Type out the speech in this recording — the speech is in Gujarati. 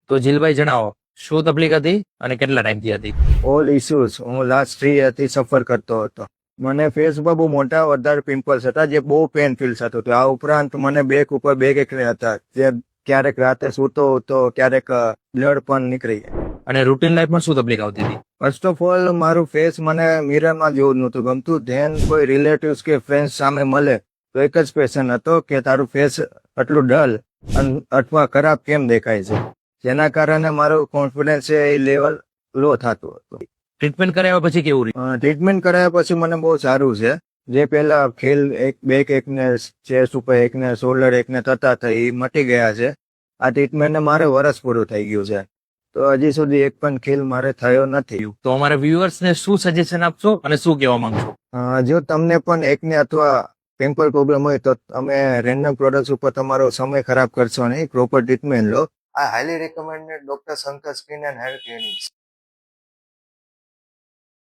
તો જીલભાઈ જણાવો, શું તકલીફ હતી અને કેટલા ટાઈમથી હતી? ઓલ ઇસ્યુઝ હું લાસ્ટ 3 યરથી સફર કરતો હતો. મને ફેસ પર બહુ મોટા વધારે પિમ્પલ્સ હતા, જે બહુ પેન ફીલ થતું હતું. આ ઉપરાંત મને બેક ઉપર બેક એકને હતા, જે ક્યારેક રાતે સૂતો તો ક્યારેક બ્લડ પણ નીકળી જાય. અને રૂટીન લાઈફમાં શું તકલીફ આવતી હતી? ફર્સ્ટ ઓફ ઓલ મારું ફેસ મને મિરરમાં જોવું નહોતું ગમતું. ધેન કોઈ રિલેટિવ્સ કે ફ્રેન્ડ્સ સામે મળે તો એક જ ક્વેશ્ચન હતો કે તારું ફેસ આટલું ડલ અથવા ખરાબ કેમ દેખાય છે, જેના કારણે મારું કોન્ફિડન્સ એ લેવલ લો થતું હતું. ટ્રીટમેન્ટ કરાવ્યા પછી કેવું રહ્યું? ટ્રીટમેન્ટ કરાયા પછી મને બહુ સારું છે. જે પહેલા ખેલ બેક એકને, ચેસ્ટ ઉપર એકને, શોલ્ડર એકને થતા હતા એ મટી ગયા છે. આ ટ્રીટમેન્ટને મારે વરસ પૂરું થઈ ગયું છે, તો હજી સુધી એક પણ ખેલ મારે થયો નથી. તો અમારા વ્યુઅર્સને શું સજેશન આપશો અને શું કહેવા માંગશો? જો તમને પણ એકને અથવા પિમ્પલ પ્રોબ્લેમ હોય તો તમે રેન્ડમ પ્રોડક્ટ્સ ઉપર તમારો સમય ખરાબ કરશો નહીં, પ્રોપર ટ્રીટમેન્ટ લો. આ highly recommended doctor Shankar skin and hair clinics.